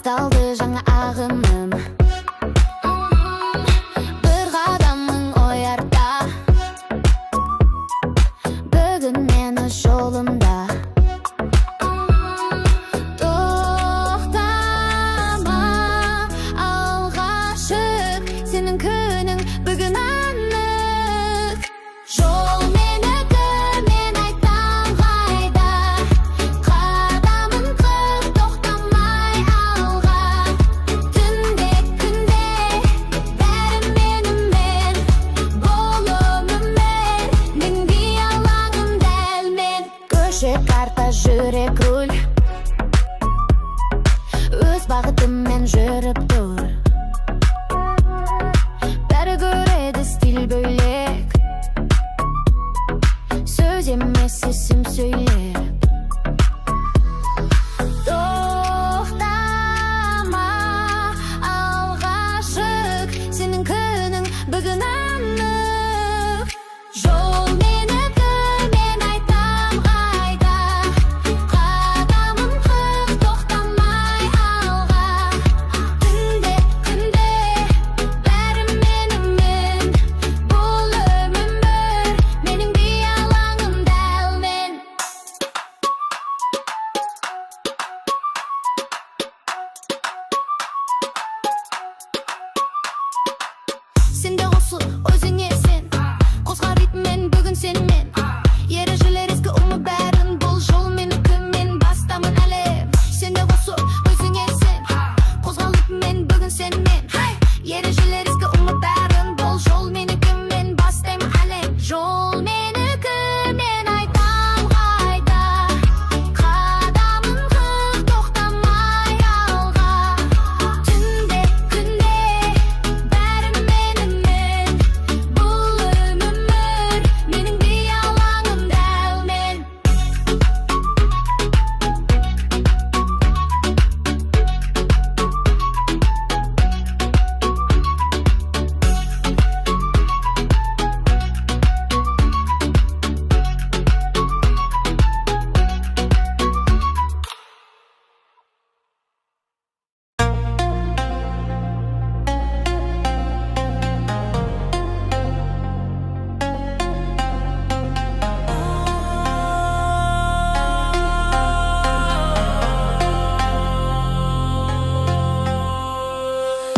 Басталды жаңа ағымым, бір қадамың оярда, бүгін мені жолымда. Тоқтама, алға шық, сенің күнің бүгін анық. Жол менікі, мен айтам қайда, қадамын қыл, тоқтамай алға. Түнде, күнде, бәрі менімен, бұл өмір, менің биялаңым дәл мен. Көше карта, жүрек руль, өз бағытыммен жүріп тұр. Бәрі көреді стиль бөлек, сөз емес есім сөйлеп. Тоқтама, алға шық, сенің күнің бүгін анық. Жол менікі, мен айтам қайда, қадамын қыл, тоқтамай алға. Түнде, күнде, бәрі менімен, бұл өмір, менің биялаңым дәл мен. Сен де қосыл өзіңе сен, қозға ритмен бүгін сенмен. Ережелер ескі ұмы бәрін, бұл жол менікі, мен бастамын әлем. Сен де қосыл өзіңе сен, қозғалып мен бүгін сенмен. Ережелер ескі ұмы бәрін, бұл жол менікі, мен бастаймын әлем. Жол менікі, мен айтам қайда, қадамын қыл, тоқтамай алға. Түнде, күнде, бәрі менімен, бұл өмір, менің биялаңым дәл мен.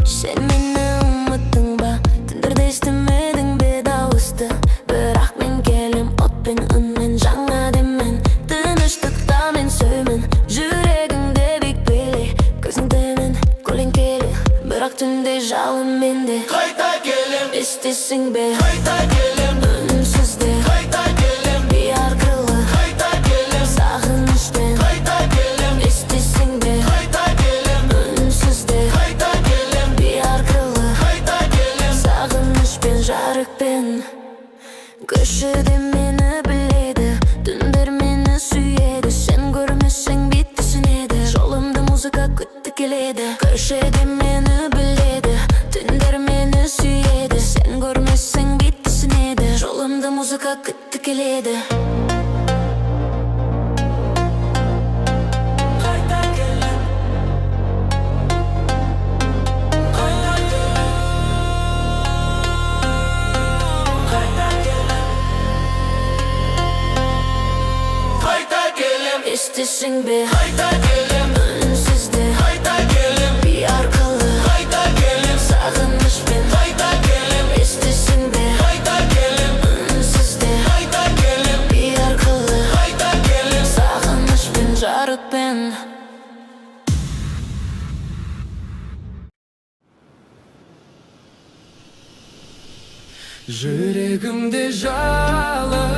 Сен мені ұмыттың ба, түндерде естімедің бе дауысты. Бірақ мен келем отпен, үнмен, жаңа деммен. Тыныштықта мен сөймін, жүрегіңде бекпелі, көзіңде мен көлеңкелі. Бірақ түнде жалын менде, Қайта келем, естесің бе, қайта келем, үнсізде, қайта келем, бей арқылы, қайта келем, сағынышпен. қайта келем, Естесің бе, қайта келем, үнсізде, қайта келем, бей арқылы, қайта келем. сағынышпен, жарықпен. Көшеде мені біледі, түндер мені сүйеді. Сен көрмесең бит түсінеді, жолымды музыка күтті келеді. Көшеде мені біледі, түндер мені сүйеді. Сен көрмесең бит түсінеді, жолымды музыка күтті келеді. Қайта келем, қайта келем, қайта келем, қайта келем, Естесің бе, қайта келем, үнсізде, қайта келем, бей арқылы, қайта келем, сағынышпен. қайта келем, Естесің бе, қайта келем, үнсізде, қайта келем, бей арқылы, қайта келем. сағынышпен, жарықпен. Жүрегімде жалын,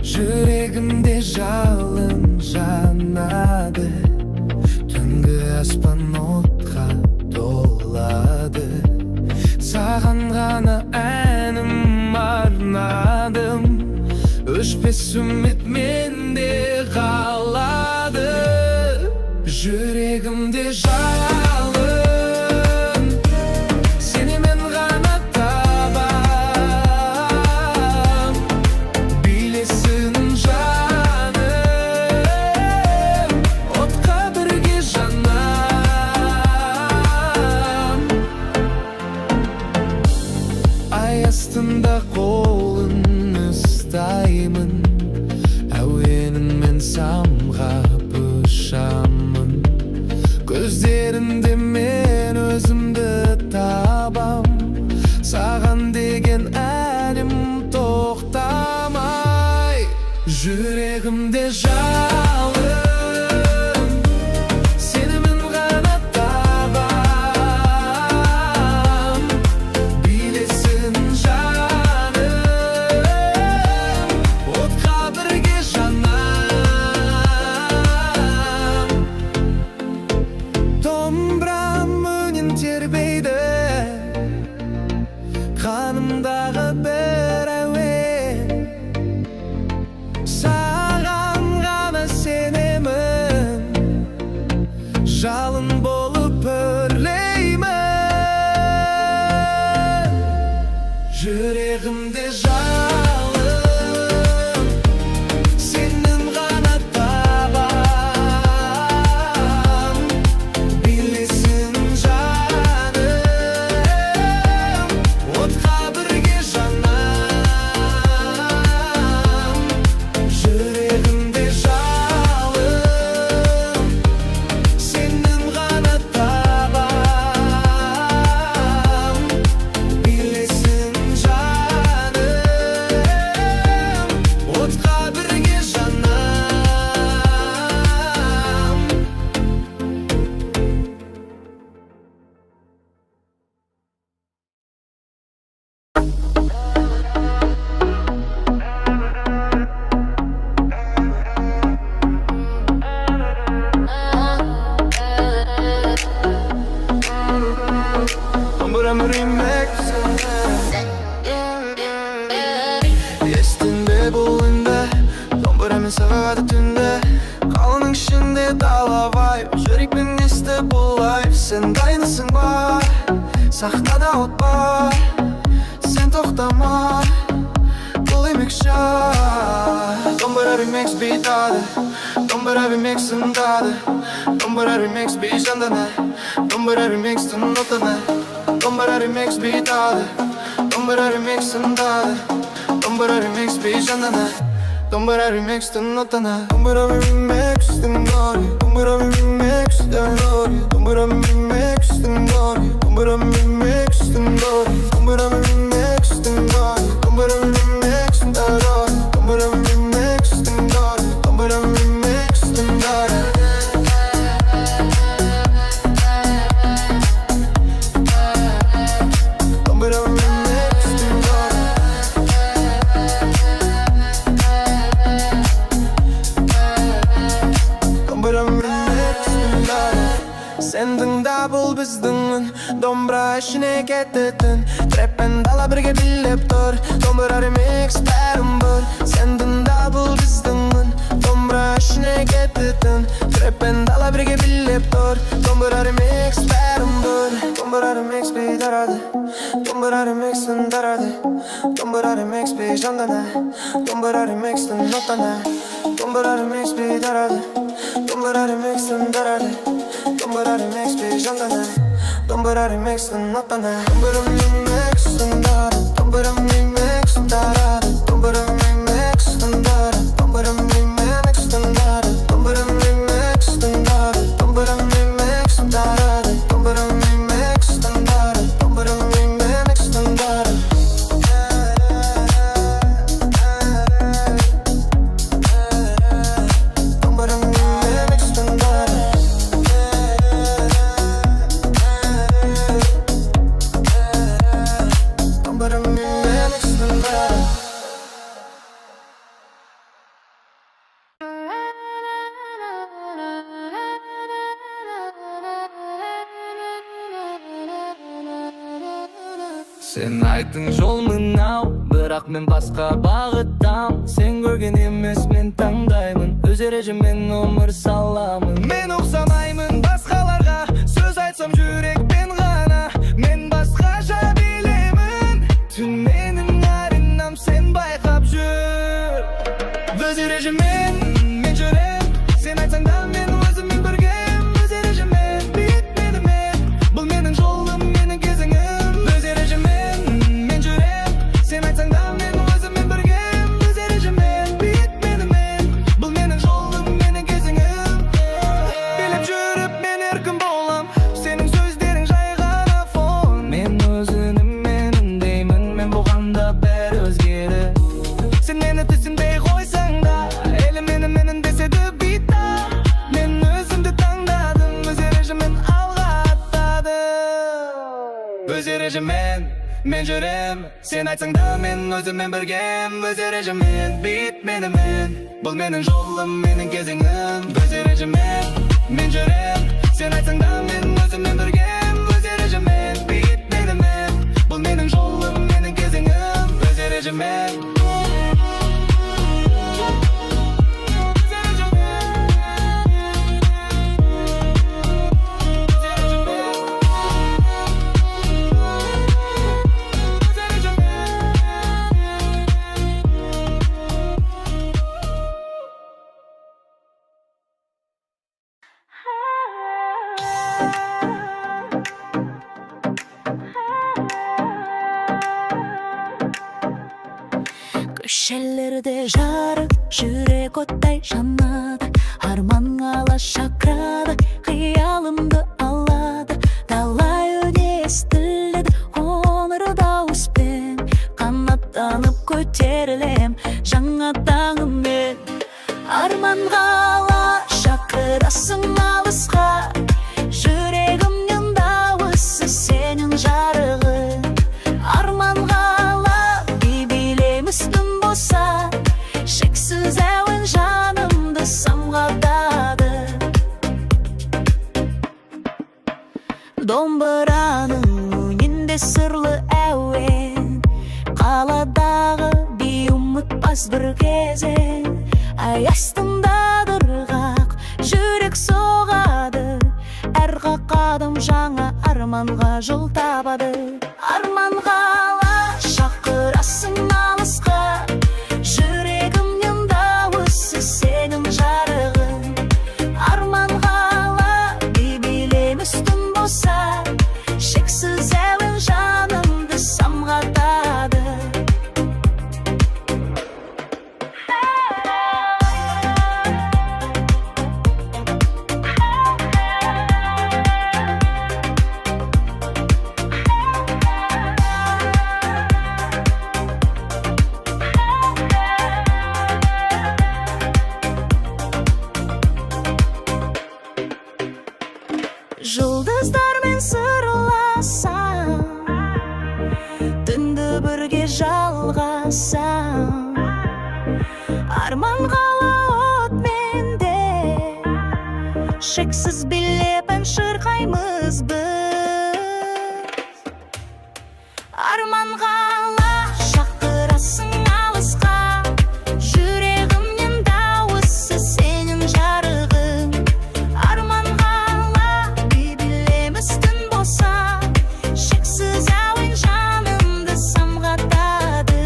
жүрегімде жалын жанады. Түнгі аспан отқа толады. Саған ғана әнім арнадым, өшпес үміт менде қалады. Жүрегімде жалын, сенімен ғана табам. қолын ұстаймын, әуеніңмен самғап ұшамын. Көздерінде мен өзімді табам, саған деген әнім тоқтамай. Жүрегімде жалын, сенімін ғана табам. Билесін жаным, отқа бірге жанам. Домбырам үнін тербейді, қанымдағы бір әуен. Саған ғана сенемін, жалын болып өрлеймін. Жүрегімде жалын, сенің ғана табам. Билесін жаным, отқа бірге жанам. Жүрегімде жалын, сенің ғана табам. Билесін жаным, отқа бірге жанам. Домбырам remix. Естің бе бұл үнді, домбырамен сағады түнде. Қаланың ішінде дала вайб, жүрекпен есті бұл лайф. Сен дайынсың ба, сахнада от бар, сен тоқтама, бұл емекші. Домбыра remix бейтады, домбыра remix тыңдады. Домбыра remix бей жандана, домбыра remix нотаны. Домбыра remix бейтады, домбыра remix тыңдады. Домбыра remix бей жандана, домбыра remix нотаны. Домбыра remix тыңдады, домбыра remix тыңдады. Домбыра remix тыңдады, домбыра remix тыңдады. Домбыра remix тыңдады, домбыра remix тыңдады. Домбыра remix тыңдады, домбыра remix тыңдады. Домбыра remix тыңдады. Домбыра remix тыңдады. Сен тыңда бұл біздің үн, домбыра ішіне кететін. Трэппен дала бірге билеп тұр, домбыра remix бәрін бір. Сен тыңда бұл біздің үн, домбыра ішіне кететін. Трэппен дала бірге билеп тұр, домбыра remix бәрін бір. Домбыра remix бей тарады, домбыра remix-ін тарады. Домбыра remix бей жандана, домбыра remix-ін нотаны. Домбыра remix бей тарады, домбыра remix-ін тарады. Домбыра remix бей жандана, домбыра remix-ін нотаны. Домбыра remix-ін тарады, домбыра remix-ін тарады. Домбыра remix-ін тарады, домбыра remix-ін тарады. Домбыра remix-ін тарады, домбыра remix-ін тарады. Домбыра remix-ін тарады, домбыра remix-ін тарады. Домбыра remix-ін тарады. Домбыра remix-ін тарады. Сен айттың жол мынау, бірақ мен басқа бағыттам. Сен көрген емес мен таңдаймын, өз ережеммен өмір саламын. Мен ұқсамаймын басқаларға, сөз айтсам жүрекпен ғана. Мен басқаша билемін, түн менің аренам, сен байқап жүр. Өз ережеммен мен жүрем, сен айтсаң да мен өзіммен біргем. Өз ережеммен бітмеді мен, бұл менің жолым, менің кезеңім. Өз ережеммен мен жүрем, сен айтсаң да мен мен жүрем. Сен айтсаң да мен өзіммен біргем. Өз ережеммен, бит менімен. Бұл менің жолым, менің кезеңім. Өз ережеммен мен жүрем. Сен айтсаң да мен өзіммен біргем. Өз ережеммен, бит менімен. Бұл менің жолым, менің кезеңім. Өз ережеммен. Köşelerde жарық жүрек оттай жанады, арман ала шақырады, қиялымды алады. Талай үне естіледі, қоңыр дауыспен, қанаттанып көтерілем жаңа таңыммен. Арманға ала шақырасың алысқа, жүрегімнің дауысы сенің жарығың. Арманға ала билейміз түн болса, шексіз әуен жанымды самғатады. Домбыраның үнінде сырлы әуен, қаладағы би ұмытпас бір кезең. Ай астында дырғақ жүрек соғады, әр қадам жаңа арманға жол табады. Арманға ала шақырасың алысқа, жүрегімнің дауысы сенің жарығың. Арманға ала билейміз түн болса, шексіз әуен жанымды самғатады. Жұлдыздармен сырласам, түнді бірге жалғасам. Арманға ала от менде, шексіз билеп ән шырқаймыз біз. Арманға ала шақырасың алысқа, жүрегімнің дауысы сенің жарығың. Арманға ала билейміз түн болса, шексіз әуен жанымды самғатады.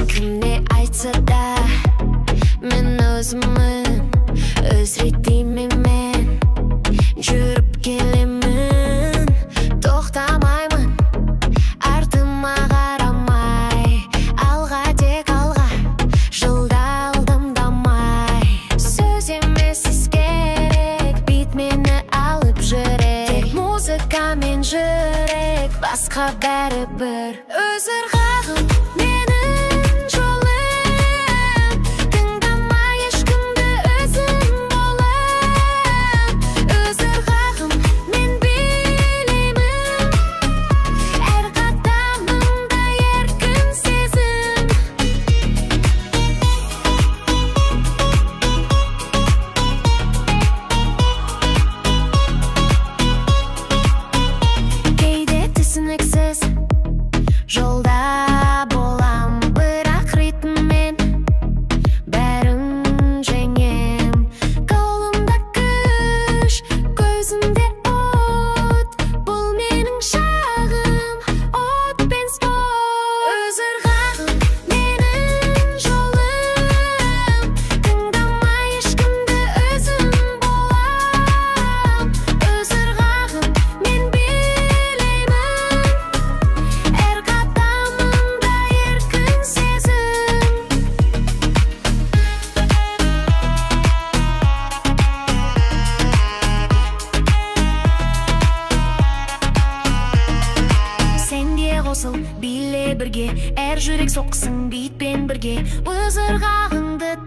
Кім не айтса да, мен өзіммін, өз ретіммен мен жүріп келемін. Тоқтамаймын, артыма қарамай, алға тек алға, жолда алдымдамай. Сөз емес іс керек, бит мені алып жүрек. Тек музыка мен жүрек, басқа бәрі бір. Өз ырғағым менің жолым, тыңдама ешкімді өзім болып. Өз ырғағым мен билеймін, әр қадамымда еркін сезім. Кейде түсініксіз жолда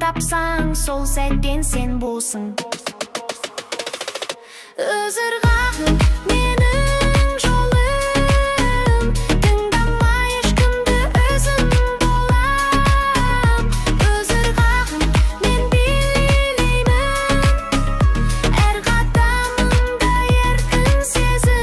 тапсаң, сол сәттен сен болсың. Ызырғағым менің жолым, тыңдамай ешкімді өзім болам. Ызырғағым мен билеймін, әр қадамымда еркін сезім.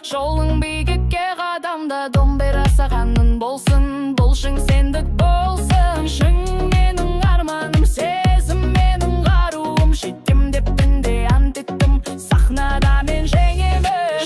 Жолың биікке қадамда домбыра сағаның болсын, болшың сендік болсын. Шың менің арманым, сезім менің қаруым. Жетем деп мен де ант еттім, сахнада мен жеңемін.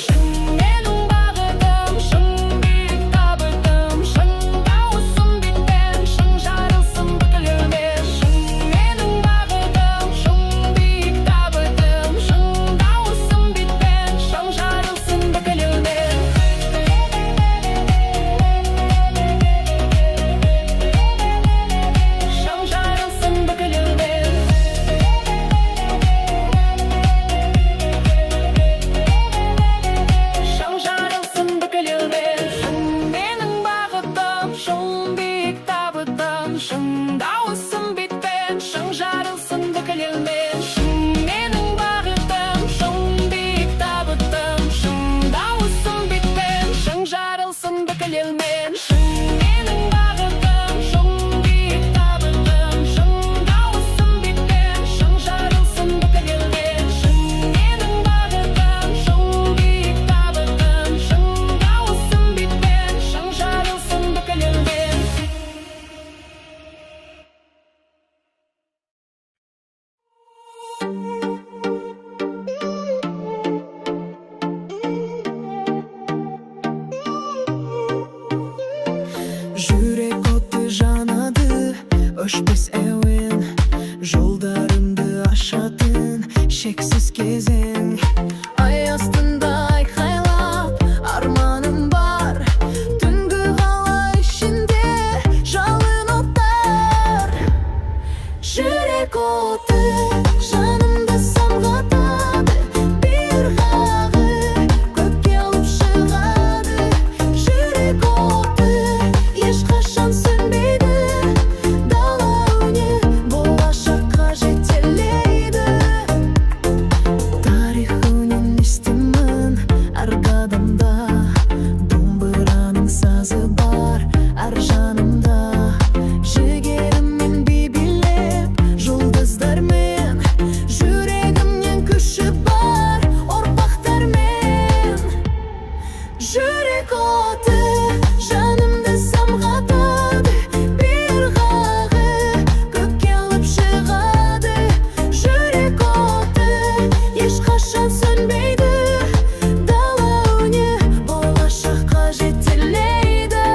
өшпес әуен, жолдарымды ашатын шексіз кезең. Ай астында айқайлап арманым бар, түнгі қала ішінде жалын оттар. Жүрек оты жанымды самғатады, бір қағы көкке алып шығады. Жүрек оты ешқашан сөнбейді, дала үні болашаққа жетелейді. Тарих үнін естимін әр қадамда, домбыраның сазы бар әр жанымда. Жігеріммен би билеп жұлдыздармен, жүрегімнен күші бар ұрпақтармен. Жүрек оты жанымды самғатады, бір қағы көкке алып шығады. Жүрек оты ешқашан сөнбейді, дала үні болашаққа жетелейді.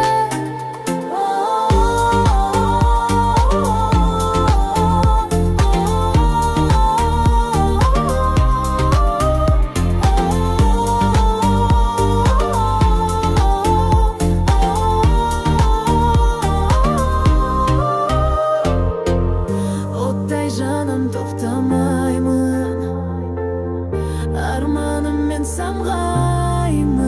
Оттай жаным тоқтамаймын, арманыммен самғаймын.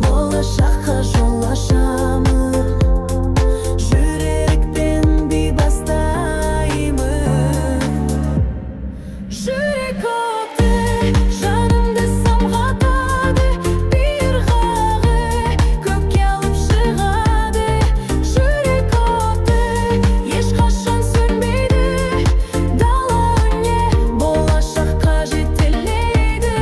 Болашаққа жол ашамын, жүрекпен би бастаймын. Жүрек оты жанымды самғатады, бір қағы көкке алып шығады. Жүрек оты ешқашан сөнбейді, дала үні болашаққа жетелейді.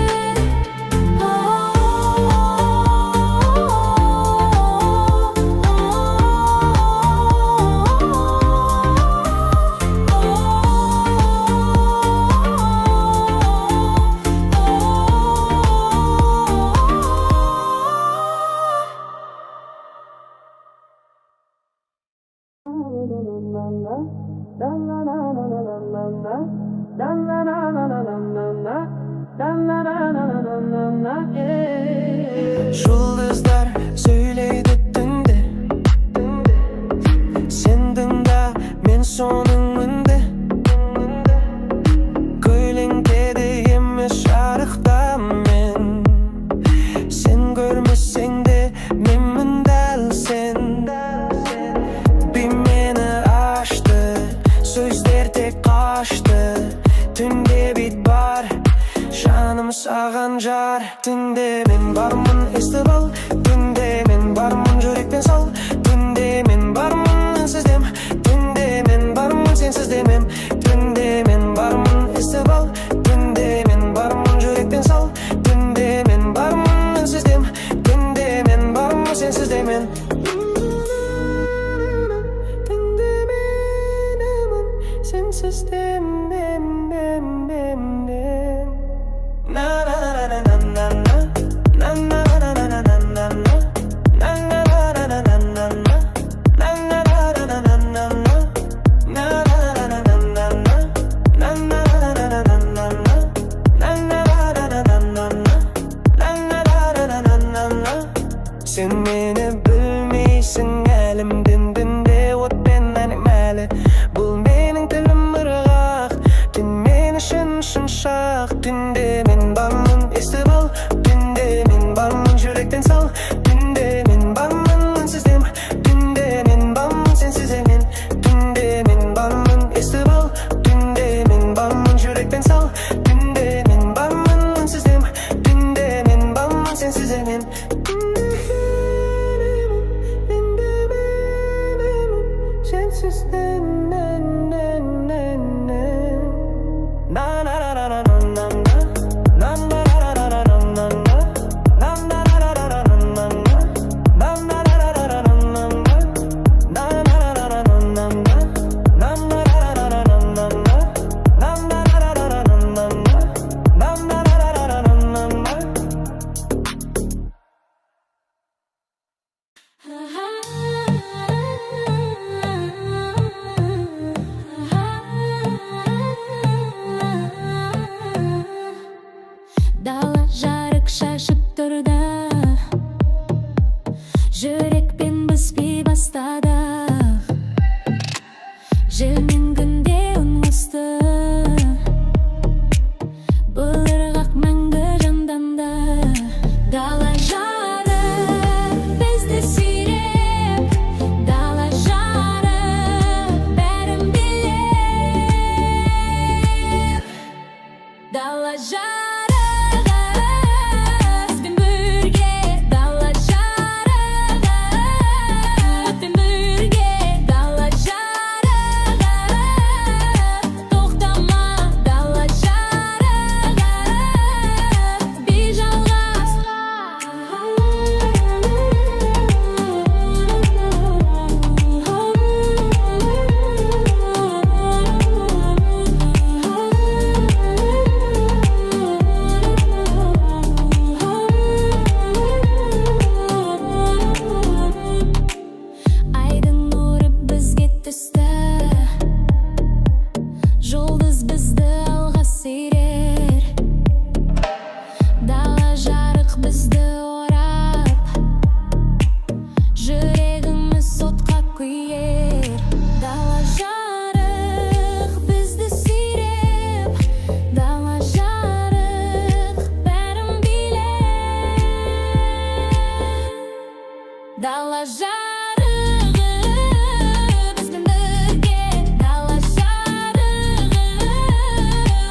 Жұлдыздар сөйлейді түнде, сен тыңда, мен соның үнді. Көлеңкеде емес жарықта мен, сен көрмесең де менмін дәл сен. Би мені ашты, сөздер тек қашты. Түнде бит бар, жаным саған жар. Түнде мен бармын, естіп ал. Түнде мен бармын, жүрекпен сал. Түнде мен бармын, үнсіз дем. Түнде мен бармын, сенсіз демем. Түнде мен бармын, естіп ал. Түнде мен бармын, жүрекпен сал. Түнде мен бармын, үнсіз дем. Түнде мен бармын, сенсіз демен. Түнде менімін, сенсіз демен. Na na na na na na na. Na na na na na na na na. Na na na na na na na na. Na na na na na na na na. Na na na na na na na. Na na na na na na na na. Na na na na na na na. Na na na na na na. Sen meni bilmeysin elimden dinde ot benden emeli. Bul mening tilim ırgaq, tün men üçün şımşaq. Tünde men barmın, estip al. Tünde men barmın, yürekten sal. Tünde men barmın, үнсіз дем. Tünde men barmın, sensiz emin. Tünde men barmın, estip al. Tünde men barmın, yürekten sal. Tünde men barmın, үнсіз дем. Tünde men barmın, sensiz emin. Sensiz demin. Na na na na na na na. Na na na na na na na na. Na na na na na na na na. шашып тұрды, жүрекпен біспей бастады. Желмен күнде үн қосты, бұл ырғақ мәңгі жанданды. Дала жарық бізді сүйреп, дала жарық бәрін билеп. Дала жарығы бізбен бірге, дала жарығы бізбен бірге. Дала жарығы тоқтама, дала жарығы бейжалғыз. Айдың нұры бізге түсті, жұлдыз бізді алға сүйрер. Дала жарық бізді орап, жүрегіміз отқа күйер. Дала жарық бізді сүйреп, дала жарық бәрін билеп. Дала жарығы бізбен бірге, дала жарығы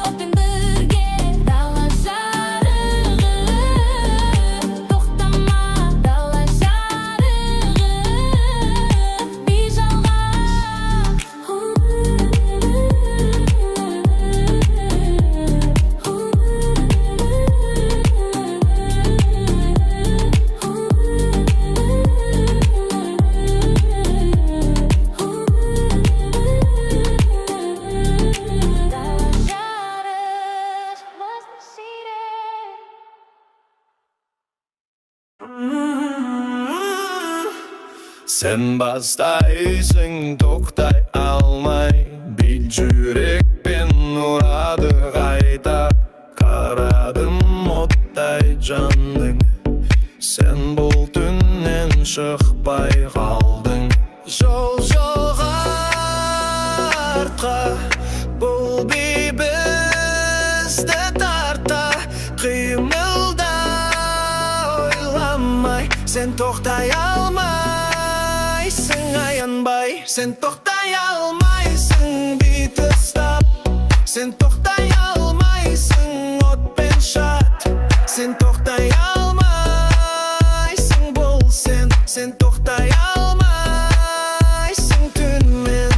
отпен бірге. Дала жарығы тоқтама, дала жарығы бейжалғыз. Sen бастайсың тоқтай алмай, бит жүрекпен ұрады қайта. Қарадым оттай жандың, сен бұл түннен шықпай қалдың. Жол жолға артқа, бұл бей бізді тарта. Қимылда ойламай, сен тоқтай алмайсың аянбай. Сен тоқтай алмайсың бит ұстап, сен тоқтай алмайсың отпен шат. Сен тоқтай алмайсың бұл сен тоқтай алмайсың түнмен.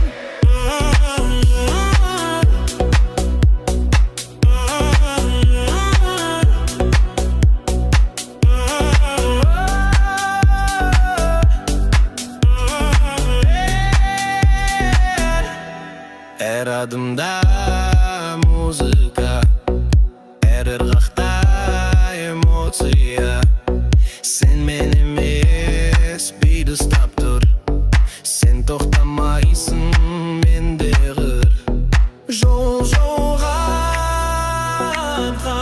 Әр адымда музыка, әр ырғақта эмоция. Сен мен емес бит ұстап тұр, сен тоқтамайсың менде ғыр. Жол жолға артқа,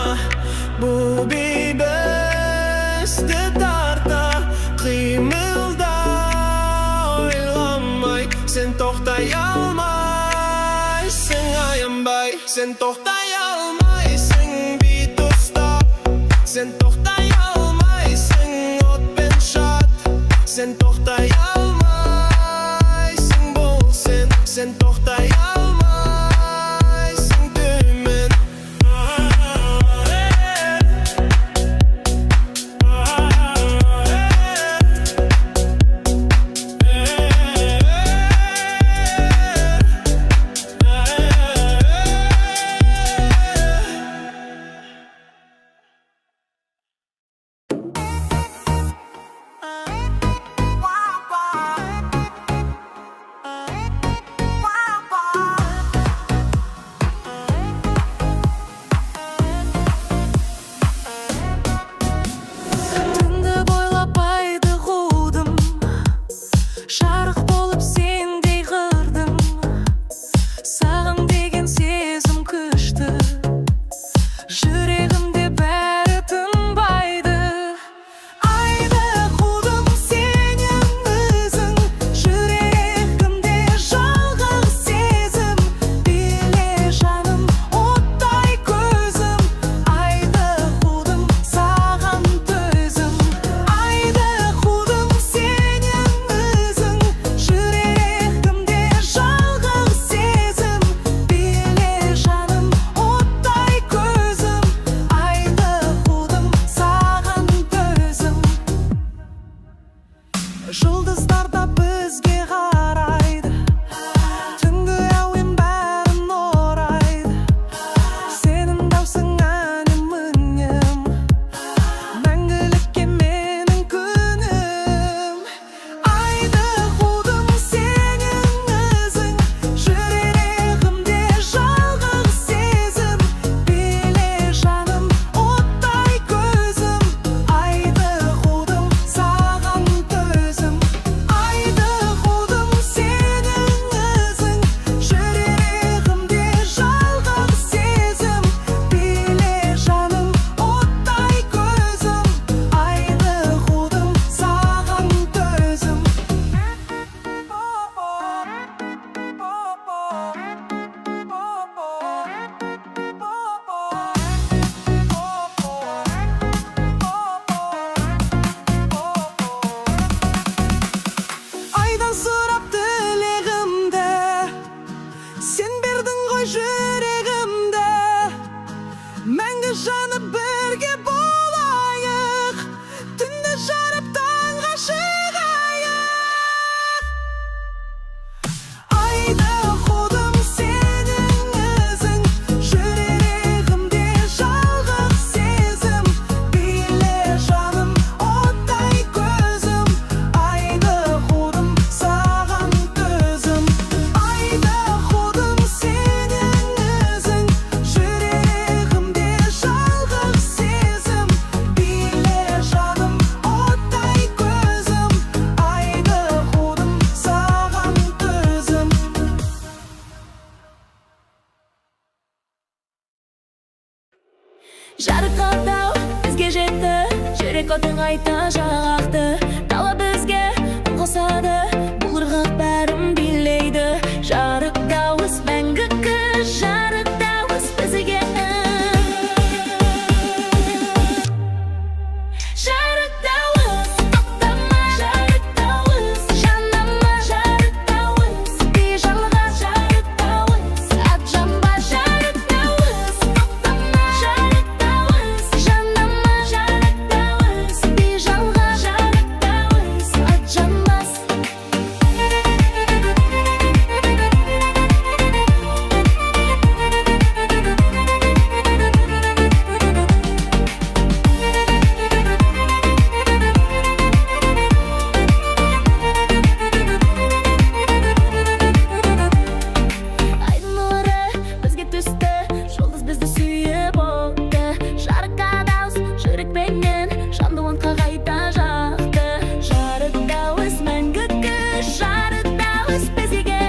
бұл бей бізді тарта. Қимылда ойламай, сен тоқтай алмайсың аянбай. Сен тоқтай алмайсың бит ұстап, сен тоқтай алмайсың отпен шат. Сен тоқтай алмайсың бұл сен тоқтай алмайсың түнмен. көтің айта жағақты. Дала бізге үн қосады, бұл ырғақ бәрін билейді. Жарық дауыс мәңгі күш, жарық дауыс бізге. Жарық дауыс, тоқтама, жарық дауыс, жанама, жарық дауыс, бейжалға жарық дауыс, атжанба жарық дауыс, тоқтама, жарық дауыс, жанама, жарық дауыс, бейжалға жарық дауыс, атжанбас. Айдың нұры бізге түсті, жұлдыз бізді сүйіп отты. Жарыққа дауыс жүрекпенен жанды отқа қайта жақты. Жарық дауыс мәңгі күш, жарық дауыс бізге.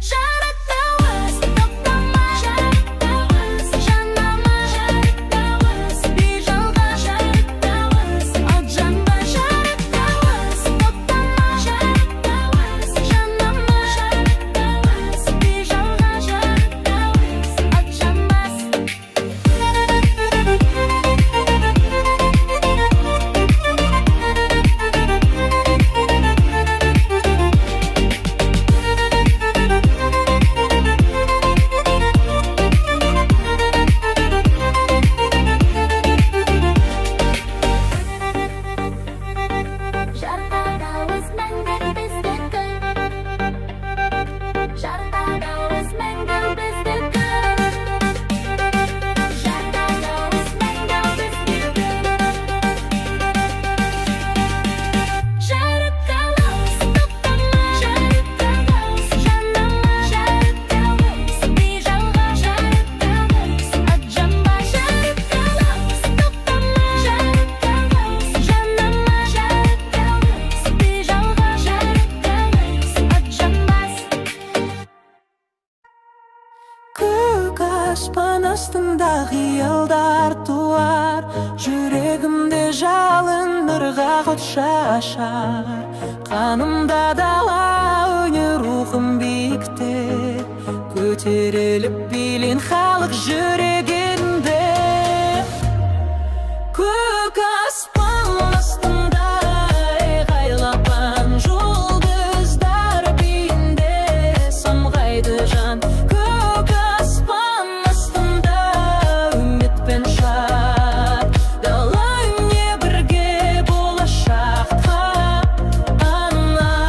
Жарық дауыс, тоқтама, жарық дауыс, жанама, жарық дауыс, бейжалға жарық дауыс, атжанба жарық дауыс, тоқтама, жарық дауыс, жанама, жарық дауыс, бейжалға жарық дауыс, атжанбас. Жарыққа дауыс мәңгі біздікі. Жарыққа дауыс мәңгі біздікі. Жарыққа дауыс мәңгі біздікі. Жарық дауыс, тоқтама, жарық дауыс, жанама, жарық дауыс, бейжалға жарық дауыс, атжанба жарық дауыс, тоқтама, жарық дауыс, жанама, жарық дауыс, бейжалға жарық дауыс, атжанбас. Көк аспан астында қиялдар туар, жүрегімде жалын ырғақ от шашар. Қанымда дала өнер, рухым биікте, көтеріліп билен халық жүрегінде. Көк аспан астында айғайлапан жұлдыздар биінде самғайды жан. Көк аспан астында үмітпен шат, дала үне бірге болашаққа анат.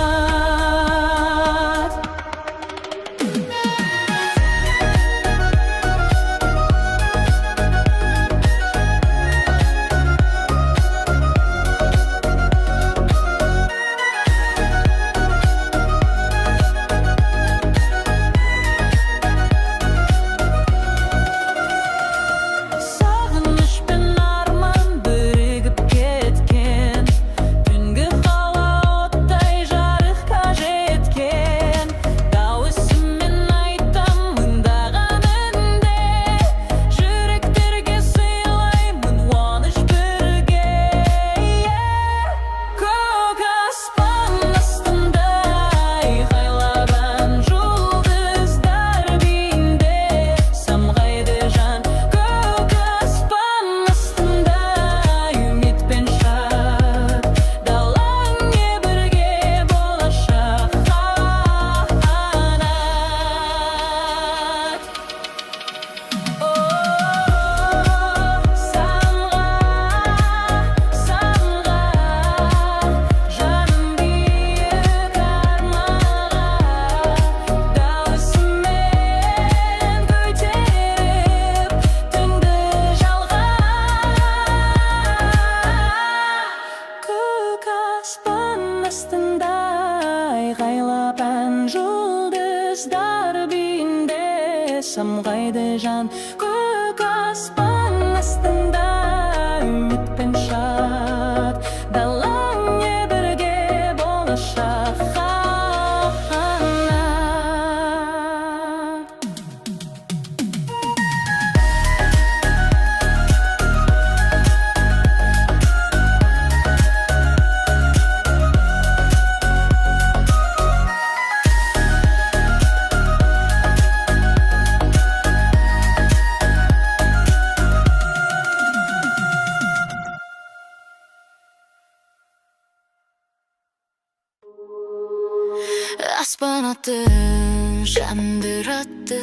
Aspanotin жандыратты,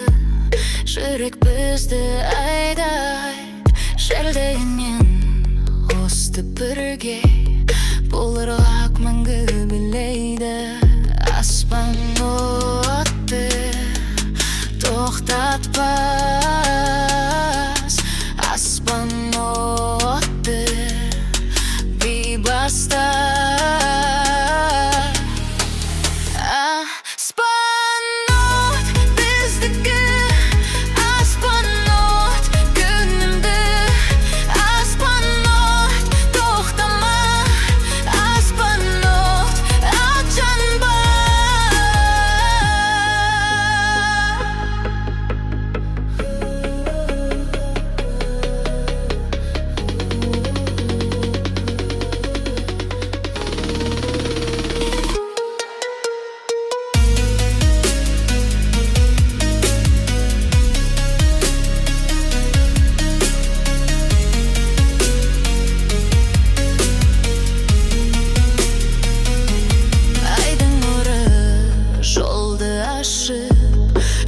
жүрек бізді айдап, шөлдейінен осты бірге, бұл ырғақ мәңгі білейді. Аспан отты тоқтатпас, аспан отты бейбастар.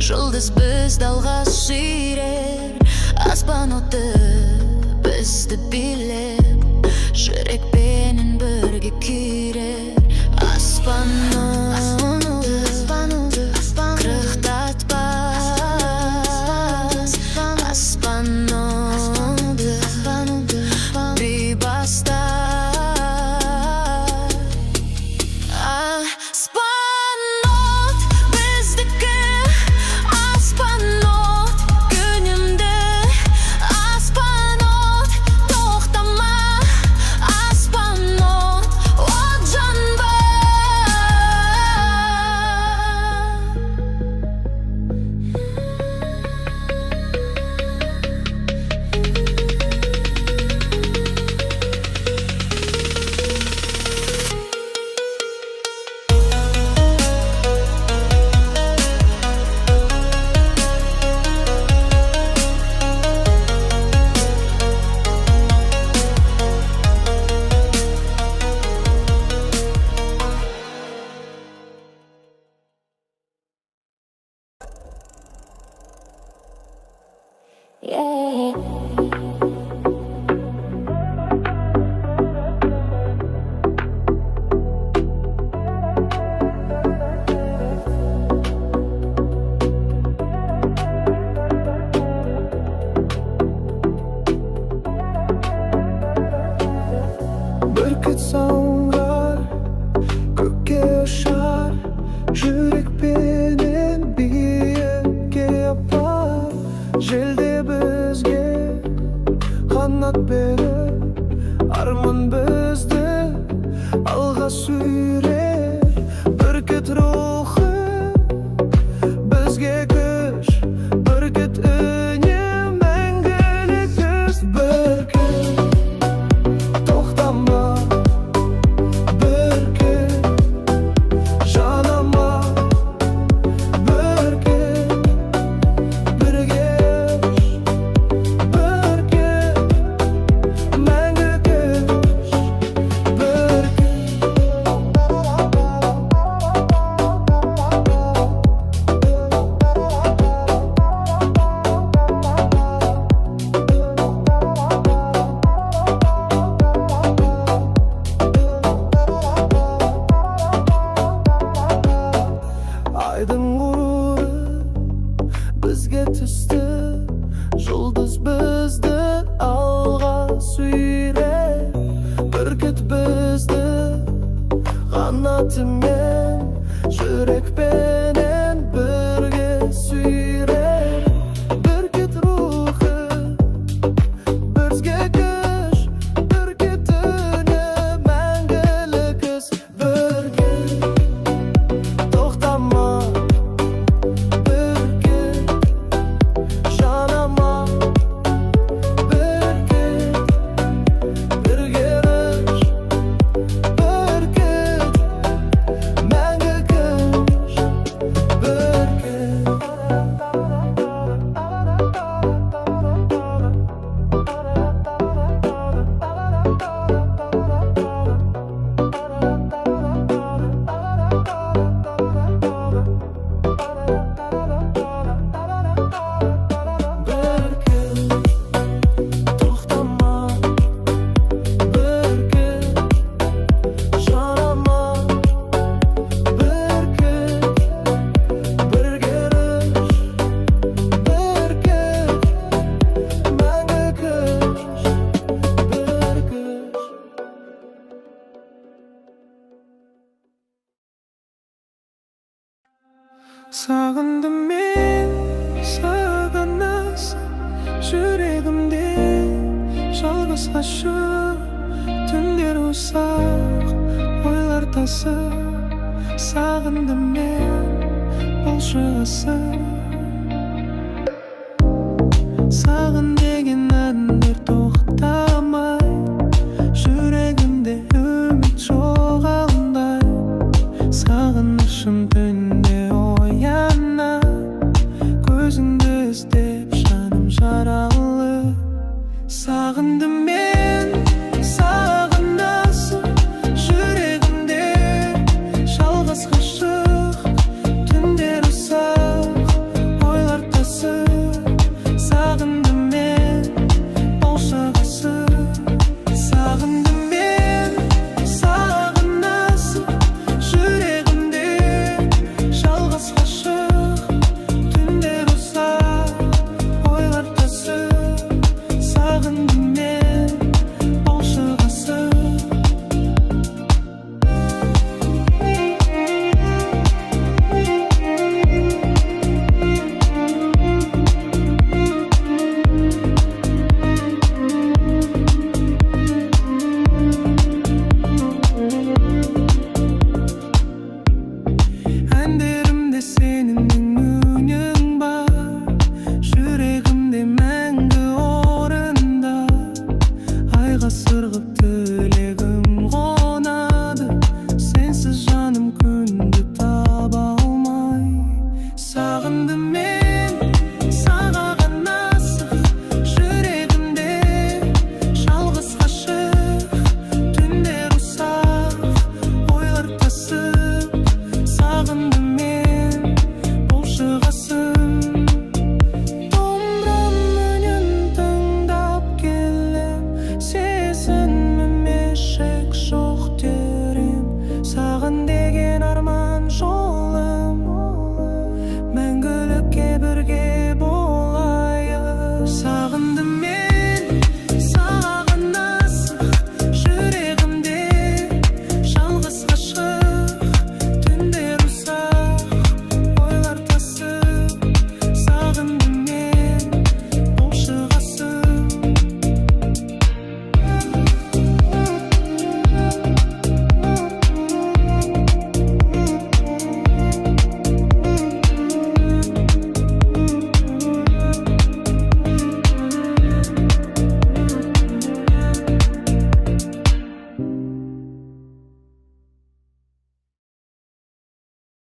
Жұлдыз бізді алға сүйрер, аспан оты бізді билеп, жүрекпенен бірге күйрер. Аспан оты қырықтатпас, аспан оты бейбастар. Бүркіт соңғар, көкке ұшар, жүрекпенен биікке апар. Желде бізге қанат беріп, арман бізді алға сүйрер. Бүркіт рухы бізге күш, бүркіт үне мәңгілік із. Бүркіт тоқтама, бүркіт жанама, бүркіт бірге ұш, бүркіт мәңгі күш, бүркіт. Айдың ғұруры бізге түсті, жұлдыз бізді алға сүйрер. Бүркіт бізді қанатымен, жүрекпенен бірге сүйрер. Бүркіт рухы бізге күш, бүркіт үні мәңгілік із. Бүркіт тоқтама, бүркіт жанама, бүркіт бірге ұш, бүркіт мәңгі күш, Sağındım men sаған nasıl жүрегімде жалғыз ғашық түндер ұзақ ойлар тасып сағындым мен бұл шығысып